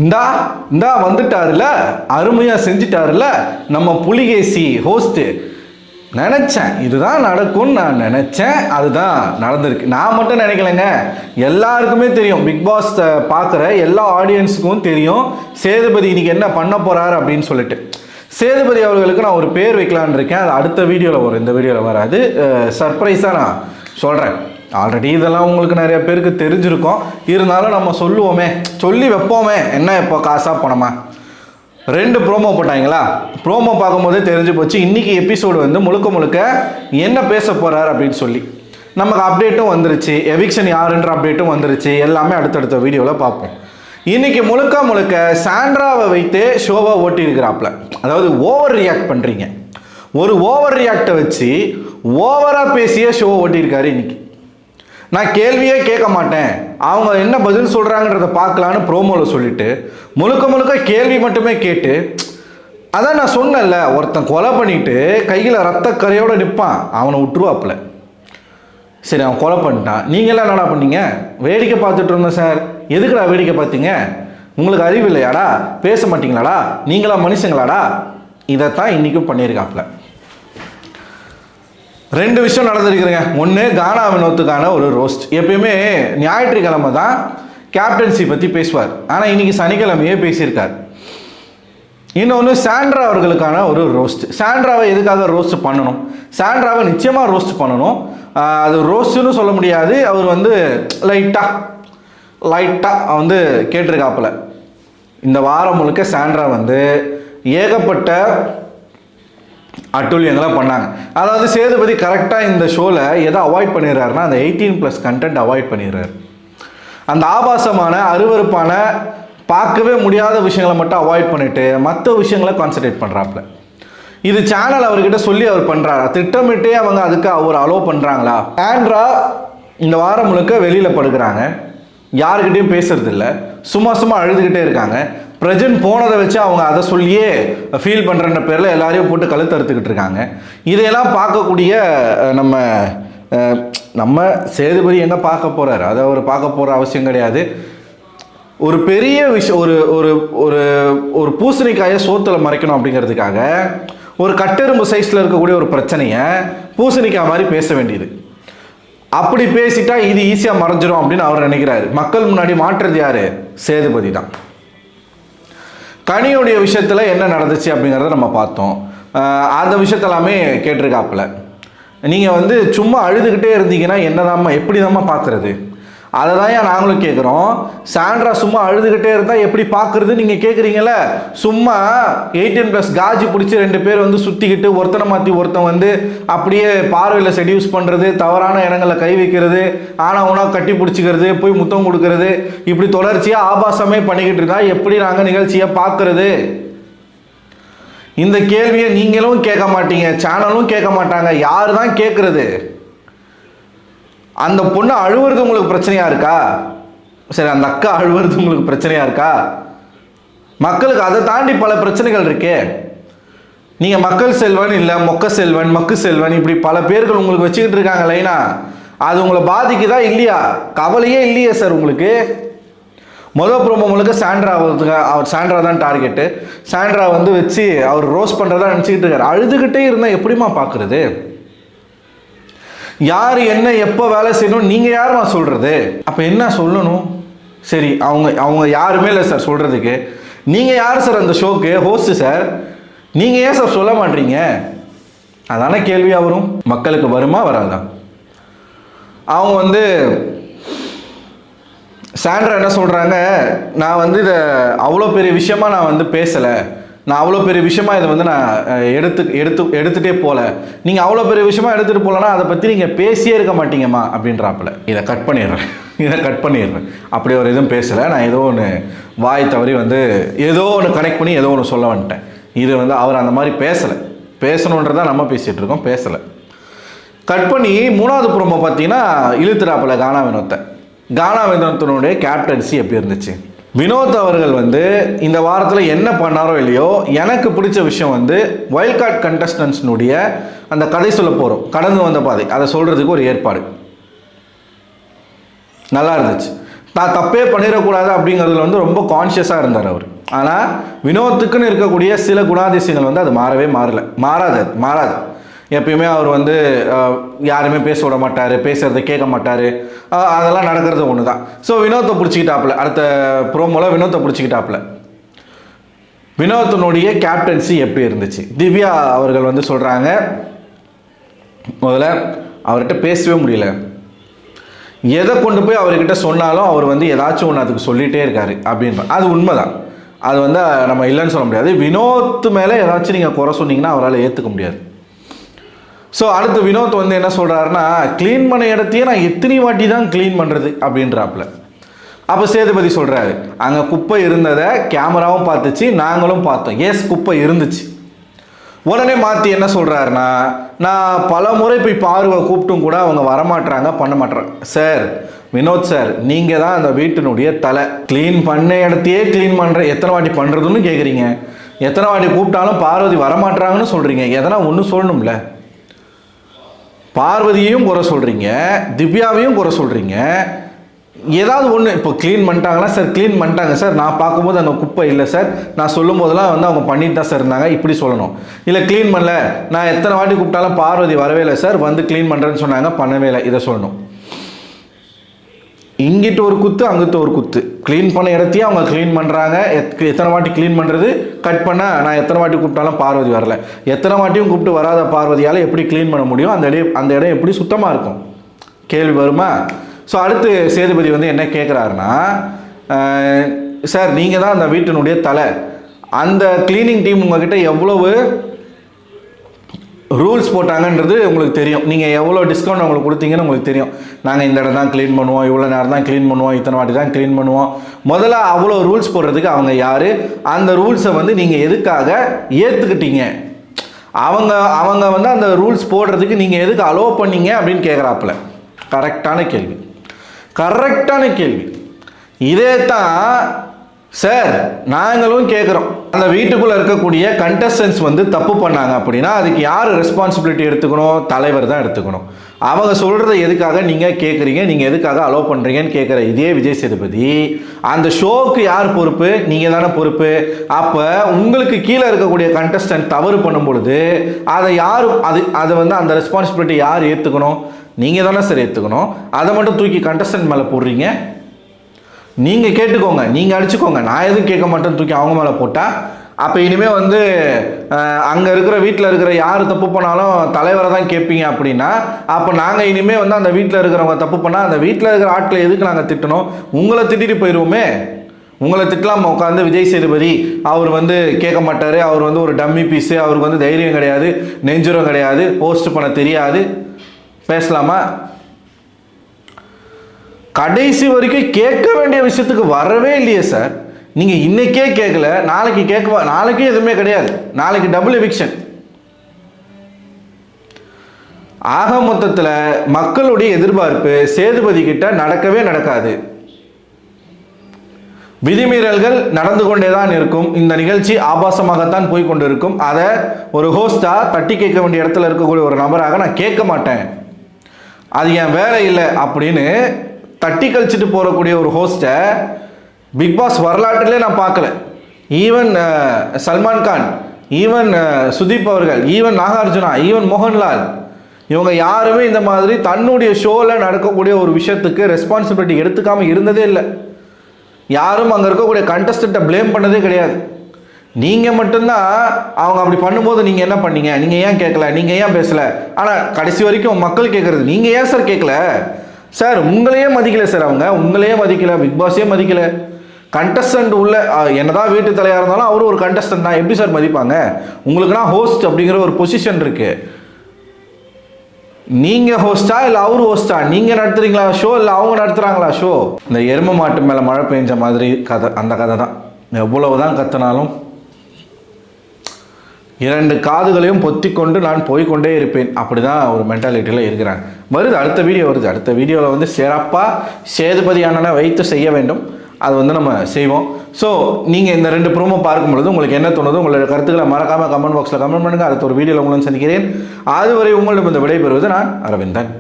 இந்தா இந்தா வந்துட்டாருல, அருமையா செஞ்சிட்டாருல நம்ம புலிகேசி ஹோஸ்ட். நினைச்சேன் இதுதான் நடக்கும்னு நான் நினைச்சேன், அதுதான் நடந்திருக்கு. நான் மட்டும் நினைக்கலைங்க, எல்லாருக்குமே தெரியும். பிக் பாஸ் பார்க்குற எல்லா ஆடியன்ஸுக்கும் தெரியும் சேதுபதி இன்னைக்கு என்ன பண்ண போறாரு அப்படின்னு சொல்லிட்டு. சேதுபதி அவர்களுக்கு நான் ஒரு பேர் வைக்கலான்னு இருக்கேன், அது அடுத்த வீடியோவில் வரும், இந்த வீடியோவில் வராது. சர்ப்ரைஸாக நான் சொல்கிறேன். ஆல்ரெடி இதெல்லாம் உங்களுக்கு நிறைய பேருக்கு தெரிஞ்சிருக்கும், இருந்தாலும் நம்ம சொல்லுவோமே, சொல்லி வைப்போமே. என்ன இப்போ காசாக பணமா? 2 ப்ரோமோ போட்டாங்களா? ப்ரோமோ பார்க்கும்போதே தெரிஞ்சு போச்சு இன்றைக்கி எபிசோடு வந்து முழுக்க முழுக்க என்ன பேச போகிறார் அப்படின்னு சொல்லி. நமக்கு அப்டேட்டும் வந்துருச்சு, எவிக்ஷன் யாருன்ற அப்டேட்டும் வந்துருச்சு. எல்லாமே அடுத்தடுத்த வீடியோவில் பார்ப்போம். இன்றைக்கி முழுக்க முழுக்க சாண்ட்ராவை வைத்தே ஷோவை ஓட்டி இருக்கிறாப்புல. அதாவது ஓவர் ரியாக்ட் பண்ணுறீங்க, ஒரு ஓவர் ரியாக்டை வச்சு ஓவராக பேசிய ஷோவை ஓட்டியிருக்காரு இன்னைக்கு. நான் கேள்வியே கேட்க மாட்டேன், அவங்க என்ன பதில் சொல்கிறாங்கன்றத பார்க்கலான்னு ப்ரோமோவில் சொல்லிட்டு முழுக்க முழுக்க கேள்வி மட்டுமே கேட்டு, அதான் நான் சொன்னேன்ல, ஒருத்தன் கொலை பண்ணிட்டு கையில் ரத்த கரையோடு நிற்பான், அவனை விட்டுருவாப்புல. சரி, அவன் கொலை பண்ணிட்டான், நீங்களாம் என்னடா பண்ணீங்க? வேடிக்கை பார்த்துட்டு இருந்தேன் சார். எதுக்குடா வேடிக்கை பார்த்தீங்க? உங்களுக்கு அறிவு இல்லையாடா? பேச மாட்டீங்களாடா? நீங்களா மனுஷங்களாடா? இதைத்தான் இன்றைக்கும் பண்ணியிருக்காப்புல. 2 விஷயம் நடந்திருக்குதுங்க. ஒன்று, கானா வினோத்துக்கான ஒரு ரோஸ்ட். எப்பயுமே ஞாயிற்றுக்கிழமை தான் கேப்டன்சி பற்றி பேசுவார், ஆனால் இன்னைக்கு சனிக்கிழமையே பேசியிருக்கார். இன்னொன்று, சாண்ட்ரா அவர்களுக்கான ஒரு ரோஸ்ட். சாண்ட்ராவை எதுக்காக ரோஸ்ட் பண்ணணும்? சாண்ட்ராவை நிச்சயமாக ரோஸ்ட் பண்ணணும். அது ரோஸ்ட்னு சொல்ல முடியாது, அவர் வந்து லைட்டாக வந்து கேட்டிருக்காப்புல. இந்த வாரம் முழுக்க சாண்ட்ரா வந்து ஏகப்பட்ட அட்டூழியங்களாக பண்ணாங்க. அதாவது சேதுபதி கரெக்டாக இந்த ஷோவில் எதை அவாய்ட் பண்ணிடுறாருன்னா, அந்த 18+ கண்டென்ட் அவாய்ட் பண்ணிடுறாரு. அந்த ஆபாசமான அருவருப்பான பார்க்கவே முடியாத விஷயங்களை மட்டும் அவாய்ட் பண்ணிவிட்டு மற்ற விஷயங்களை கான்சன்ட்ரேட் பண்ணுறாப்புல. இது சேனல் அவர்கிட்ட சொல்லி அவர் பண்ணுறாரா? திட்டமிட்டே அவங்க அதுக்கு அவர் அலோவ் பண்ணுறாங்களா? சாண்ட்ரா இந்த வாரம் முழுக்க வெளியில் படுக்கிறாங்க, யாருக்கிட்டையும் பேசுறதில்ல, சும்மா சும்மா அழுதுகிட்டே இருக்காங்க. பிரஜன் போனதை வச்சு அவங்க அதை சொல்லியே ஃபீல் பண்ணுறன்ற பேரில் எல்லாரையும் போட்டு கழுத்து அறுத்துக்கிட்டு இருக்காங்க. இதையெல்லாம் பார்க்கக்கூடிய நம்ம சேதுபதி எங்கே பார்க்க போகிறார்? அதை அவர் பார்க்க போகிற அவசியம் கிடையாது. ஒரு பெரிய விஷயம், ஒரு ஒரு ஒரு ஒரு பூசணிக்காயை சோத்தில் மறைக்கணும் அப்படிங்கிறதுக்காக ஒரு கட்டெரும்பு சைஸில் இருக்கக்கூடிய ஒரு பிரச்சனையை பூசணிக்காய் மாதிரி பேச வேண்டியது. அப்படி பேசிட்டா இது ஈஸியாக மறைஞ்சிரும் அப்படின்னு அவர் நினைக்கிறாரு. மக்கள் முன்னாடி மாற்றுறது யார்? சேதுபதி தான். கனியுடைய விஷயத்தில் என்ன நடந்துச்சு அப்படிங்கிறத நம்ம பார்த்தோம். அந்த விஷயத்தெல்லாமே கேட்டிருக்காப்புல. நீங்கள் வந்து சும்மா அழுதுகிட்டே இருந்தீங்கன்னா என்னதாம்மா, எப்படி தாம்மா பார்க்குறது? அதை தான் நாங்களும் கேட்குறோம். சாண்ட்ரா சும்மா அழுதுகிட்டே இருந்தால் எப்படி பார்க்குறது நீங்கள் கேட்குறீங்களே. சும்மா 18+ காஜி பிடிச்சி 2 பேர் வந்து சுற்றிக்கிட்டு ஒருத்தனை மாற்றி ஒருத்தன் வந்து அப்படியே பார்வையில் செடியூஸ் பண்ணுறது, தவறான இடங்களில் கை வைக்கிறது, ஆனால் உணவு கட்டி பிடிச்சிக்கிறது, போய் முத்தம் கொடுக்கறது, இப்படி தொடர்ச்சியாக ஆபாசமே பண்ணிக்கிட்டு இருந்தால் எப்படி நாங்கள் நிகழ்ச்சியை பார்க்குறது? இந்த கேள்வியை நீங்களும் கேட்க மாட்டீங்க, சேனலும் கேட்க மாட்டாங்க. யார் தான் கேட்குறது? அந்த பொண்ணு அழுவுறது உங்களுக்கு பிரச்சனையா இருக்கா? சரி, அந்த அக்கா அழுவுறது உங்களுக்கு பிரச்சனையா இருக்கா? மக்களுக்கு அதை தாண்டி பல பிரச்சனைகள் இருக்கே. நீங்கள் மக்கள் செல்வன் இல்லை, மொக்க செல்வன், மக்கு செல்வன், இப்படி பல பேர்கள் உங்களுக்கு வச்சுக்கிட்டு இருக்காங்க லைனா. அது உங்களை பாதிக்குதா இல்லையா? கவலையே இல்லையே சார் உங்களுக்கு. முதல் ப்ரோமோ முழுக்க சாண்ட்ரா தான் டார்கெட்டு. சாண்ட்ரா வந்து வச்சு அவர் ரோஸ் பண்ணுறதா நினச்சிக்கிட்டு இருக்காரு. அழுதுகிட்டே இருந்தால் எப்படிமா பார்க்குறது? யார் என்ன எப்போ வேலை செய்யணும் நீங்கள் யாருமா சொல்கிறது? அப்போ என்ன சொல்லணும்? சரி, அவங்க யாருமே இல்லை சார் சொல்கிறதுக்கு. நீங்கள் யார் சார் அந்த ஷோக்கு ஹோஸ்ட்டு சார்? நீங்கள் ஏன் சார் சொல்ல மாட்டீங்க? அதான கேள்வியாக வரும். மக்களுக்கு வருமா வராதான்? அவங்க வந்து சாண்ட்ரா என்ன சொல்கிறாங்க, நான் வந்து இதை அவ்வளோ பெரிய விஷயமா நான் வந்து பேசலை, நான் அவ்வளோ பெரிய விஷயமா இதை வந்து நான் எடுத்துகிட்டே போகல. நீங்கள் அவ்வளோ பெரிய விஷயமா எடுத்துகிட்டு போகலன்னா அதை பற்றி நீங்கள் பேசியே இருக்க மாட்டீங்கம்மா அப்படின்றாப்புல. இதை கட் பண்ணிடுறேன். அப்படி ஒரு எதுவும் பேசலை, நான் ஏதோ ஒன்று வாய் தவறி வந்து ஏதோ ஒன்று கனெக்ட் பண்ணி ஏதோ ஒன்று சொல்ல வந்துட்டேன். இது வந்து அவர் அந்த மாதிரி பேசலை, பேசணுன்றதான் நம்ம பேசிகிட்டு இருக்கோம், பேசலை. கட் பண்ணி 3வது ப்ரோமோ பார்த்தீங்கன்னா இழுத்துறாப்புல கானா வினோத்தினுடைய கேப்டன்சி எப்படி இருந்துச்சு. வினோத் அவர்கள் வந்து இந்த வாரத்தில் என்ன பண்ணாரோ இல்லையோ, எனக்கு பிடிச்ச விஷயம் வந்து வைல்ட் கார்டு கண்டஸ்டன்ஸ்னுடைய அந்த கதை சொல்ல போகிறோம், கடந்து வந்த பாதை, அதை சொல்கிறதுக்கு ஒரு ஏற்பாடு நல்லா இருந்துச்சு. தான் தப்பே பண்ணிடக்கூடாது அப்படிங்கிறதுல வந்து ரொம்ப கான்ஷியஸாக இருந்தார் அவர். ஆனால் வினோத்துக்குன்னு இருக்கக்கூடிய சில குணாதிசயங்கள் வந்து அது மாறாது. எப்பயுமே அவர் வந்து யாருமே பேச விட மாட்டார், பேசுகிறத கேட்க மாட்டார், அதெல்லாம் நடக்கிறது ஒன்று தான். ஸோ வினோத்தை பிடிச்சிக்கிட்டாப்புல, அடுத்த ப்ரோமோவில் வினோத்தை பிடிச்சிக்கிட்டாப்புல. வினோத்தினுடைய கேப்டன்சி எப்படி இருந்துச்சு? திவ்யா அவர்கள் வந்து சொல்கிறாங்க, முதல்ல அவர்கிட்ட பேசவே முடியல, எதை கொண்டு போய் அவர்கிட்ட சொன்னாலும் அவர் வந்து ஏதாச்சும் ஒன்று அதுக்கு சொல்லிகிட்டே இருக்காரு அப்படின்ற. அது உண்மைதான், அது வந்து நம்ம இல்லைன்னு சொல்ல முடியாது. வினோத் மேலே ஏதாச்சும் நீங்கள் குறை சொன்னீங்கன்னா அவரால் ஏற்றுக்க முடியாது. ஸோ அடுத்து வினோத் வந்து என்ன சொல்கிறாருன்னா, க்ளீன் பண்ண இடத்தையே நான் எத்தனை வாட்டி தான் க்ளீன் பண்ணுறது அப்படின்றாப்புல. அப்போ சேதுபதி சொல்கிறாரு, அங்கே குப்பை இருந்ததை கேமராவும் பார்த்துச்சு, நாங்களும் பார்த்தோம், எஸ் குப்பை இருந்துச்சு. உடனே மாற்றி என்ன சொல்கிறாருன்னா, நான் பல முறை போய் பார்வை கூப்பிட்டும் கூட அவங்க வரமாட்டுறாங்க, பண்ண மாட்டுறாங்க. சார் வினோத் சார், நீங்கள் தான் அந்த வீட்டினுடைய தலை, க்ளீன் பண்ண இடத்தையே க்ளீன் பண்ணுற, எத்தனை வாட்டி பண்ணுறதுன்னு கேட்குறீங்க, எத்தனை வாட்டி கூப்பிட்டாலும் பார்வதி வரமாட்டுறாங்கன்னு சொல்கிறீங்க, எதனா ஒன்று சொல்லணும்ல. பார்வதியையும் குறை சொல்கிறீங்க, திவ்யாவையும் குறை சொல்கிறீங்க, ஏதாவது ஒன்று. இப்போ க்ளீன் பண்ணிட்டாங்களா சார்? க்ளீன் பண்ணிட்டாங்க சார், நான் பார்க்கும்போது அங்கே குப்பை இல்லை சார், நான் சொல்லும் போதெல்லாம் வந்து அவங்க பண்ணிட்டு தான் சார் இருந்தாங்க, இப்படி சொல்லணும். இல்லை க்ளீன் பண்ணல, நான் எத்தனை வாட்டி கூப்பிட்டாலும் பார்வதி வரவே இல்லை சார், வந்து க்ளீன் பண்ணுறேன்னு சொன்னாங்க, பண்ணவே இல்லை, இதை சொல்லணும். இங்கிட்டு ஒரு குத்து, அங்கிட்டு ஒரு குத்து. க்ளீன் பண்ண இடத்தையும் அவங்க க்ளீன் பண்ணுறாங்க, எத்தனை வாட்டி க்ளீன் பண்ணுறது, கட் பண்ண நான் எத்தனை வாட்டி கூப்பிட்டாலும் பார்வதி வரல, எத்தனை வாட்டியும் கூப்பிட்டு வராத பார்வதியால் எப்படி க்ளீன் பண்ண முடியும், அந்த இடம் எப்படி சுத்தமாக இருக்கும், கேள்வி வருமா? ஸோ அடுத்து சேதுபதி வந்து என்ன கேட்குறாருன்னா, சார் நீங்கள் தான் அந்த வீட்டினுடைய தலை, அந்த க்ளீனிங் டீம் உங்ககிட்ட எவ்வளவு ரூல்ஸ் போட்டாங்கன்றது உங்களுக்கு தெரியும், நீங்கள் எவ்வளோ டிஸ்கவுண்ட் உங்களுக்கு கொடுத்தீங்கன்னு உங்களுக்கு தெரியும். நாங்கள் இந்த இடம் தான் க்ளீன் பண்ணுவோம், இவ்வளோ நேரம் தான் க்ளீன் பண்ணுவோம், இத்தனை வாட்டி தான் க்ளீன் பண்ணுவோம். முதல்ல அவ்வளோ ரூல்ஸ் போடுறதுக்கு அவங்க யார்? அந்த ரூல்ஸை வந்து நீங்கள் எதுக்காக ஏற்றுக்கிட்டீங்க? அவங்க வந்து அந்த ரூல்ஸ் போடுறதுக்கு நீங்கள் எதுக்கு அலோவ் பண்ணீங்க அப்படின்னு கேட்குறாப்புல. கரெக்டான கேள்வி. இதே தான் சார் நாங்களும் கேட்குறோம். அந்த வீட்டுக்குள்ளே இருக்கக்கூடிய கண்டஸ்டன்ஸ் வந்து தப்பு பண்ணாங்க அப்படின்னா அதுக்கு யார் ரெஸ்பான்சிபிலிட்டி எடுத்துக்கணும்? தலைவர் தான் எடுத்துக்கணும். அவங்க சொல்கிறத எதுக்காக நீங்கள் கேட்குறீங்க, நீங்கள் எதுக்காக அலோவ் பண்ணுறீங்கன்னு கேட்குற இதே விஜய் சேதுபதி, அந்த ஷோவுக்கு யார் பொறுப்பு? நீங்கள் தானே பொறுப்பு. அப்போ உங்களுக்கு கீழே இருக்கக்கூடிய கண்டஸ்டன்ட் தவறு பண்ணும் பொழுது அதை யார் அதை வந்து அந்த ரெஸ்பான்சிபிலிட்டி யார் ஏற்றுக்கணும்? நீங்கள் தானே சார் ஏற்றுக்கணும். அதை மட்டும் தூக்கி கண்டஸ்டன்ட் மேலே போடுறீங்க. நீங்கள் கேட்டுக்கோங்க, நீங்கள் அடிச்சுக்கோங்க, நான் எதுவும் கேட்க மாட்டேன்னு தூக்கி அவங்க மேலே போட்டால் அப்போ இனிமேல் வந்து அங்கே இருக்கிற வீட்டில் இருக்கிற யார் தப்பு பண்ணாலும் தலைவரை தான் கேட்பீங்க அப்படின்னா, அப்போ நாங்கள் இனிமேல் வந்து அந்த வீட்டில் இருக்கிறவங்க தப்பு பண்ணால் அந்த வீட்டில் இருக்கிற ஆட்களை எதுக்கு நாங்கள் திட்டணும்? உங்களை திட்டிட்டு போயிடுவோமே. உங்களை திட்டலாம் உட்காந்து விஜய் சேதுபதி அவர் வந்து கேட்க மாட்டார், அவர் வந்து ஒரு டம்மி பீஸு, அவருக்கு வந்து தைரியம் கிடையாது, நெஞ்சுரம் கிடையாது, போஸ்ட் பண்ண தெரியாது, பேசலாமா? கடைசி வரைக்கும் கேட்க வேண்டிய விஷயத்துக்கு வரவே இல்லையே சார். நீங்கள் இன்னைக்கே கேட்கல, நாளைக்கு எதுவுமே கிடையாது, நாளைக்கு டபுள் எவிக்ஷன். ஆக மொத்தத்தில் மக்களுடைய எதிர்பார்ப்பு சேதுபதி கிட்ட நடக்கவே நடக்காது. விதிமீறல்கள் நடந்து கொண்டே தான் இருக்கும். இந்த நிகழ்ச்சி ஆபாசமாகத்தான் போய் கொண்டு இருக்கும். அதை ஒரு ஹோஸ்டா தட்டி கேட்க வேண்டிய இடத்துல இருக்கக்கூடிய ஒரு நபராக நான் கேட்க மாட்டேன், அது என் வேலை இல்லை அப்படின்னு தட்டி கழிச்சிட்டு போகக்கூடிய ஒரு ஹோஸ்ட்டை பிக் பாஸ் வரலாற்றிலே நான் பார்க்கல. ஈவன் சல்மான் கான், ஈவன் சுதீப் அவர்கள், ஈவன் நாகார்ஜுனா, ஈவன் மோகன்லால், இவங்க யாருமே இந்த மாதிரி தன்னுடைய ஷோவில் நடக்கக்கூடிய ஒரு விஷயத்துக்கு ரெஸ்பான்சிபிலிட்டி எடுத்துக்காமல் இருந்ததே இல்லை. யாரும் அங்கே இருக்கக்கூடிய கண்டஸ்டண்ட்டை ப்ளேம் பண்ணதே கிடையாது. நீங்கள் மட்டும்தான் அவங்க அப்படி பண்ணும்போது நீங்கள் என்ன பண்ணீங்க, நீங்கள் ஏன் கேட்கல, நீங்கள் ஏன் பேசலை. ஆனால் கடைசி வரைக்கும் மக்கள் கேட்குறது, நீங்கள் ஏன் சார் கேட்கல சார்? உங்களையே மதிக்கலை சார், அவங்க உங்களையே மதிக்கலை, பிக் பாஸே மதிக்கலை. கண்டஸ்டன்ட் உள்ள என்னதான் வீட்டு தலையாக இருந்தாலும் அவரும் ஒரு கண்டஸ்டன்ட் தான், எப்படி சார் மதிப்பாங்க? உங்களுக்குனா ஹோஸ்ட் அப்படிங்கிற ஒரு பொசிஷன் இருக்குது. நீங்கள் ஹோஸ்டா இல்லை அவரு ஹோஸ்டா? நீங்கள் நடத்துறீங்களா ஷோ இல்லை அவங்க நடத்துகிறாங்களா ஷோ? இந்த எரும மாட்டு மேலே மழை பெஞ்ச மாதிரி கதை, அந்த கதை தான். எவ்வளவுதான் கத்தினாலும் 2 காதுகளையும் பொத்திக்கொண்டு நான் போய்கொண்டே இருப்பேன், அப்படி தான் ஒரு மென்டாலிட்டியில் இருக்கிறாங்க. அடுத்த வீடியோ வருது. அடுத்த வீடியோவில் வந்து சிறப்பாக சேதுபதி அண்ணனை வைத்து செய்ய வேண்டும், அது வந்து நம்ம செய்வோம். ஸோ நீங்கள் இந்த 2 ப்ரோமோ பார்க்கும் பொழுது உங்களுக்கு என்ன தோணுது, உங்களோட கருத்துக்களை மறக்காமல் கமெண்ட் பாக்ஸில் கமெண்ட் பண்ணுங்கள். அடுத்த ஒரு வீடியோவில் உங்களை சந்திக்கிறேன். அதுவரை உங்களிடம் இந்த விடைபெறுவது நான் அரவிந்தன்.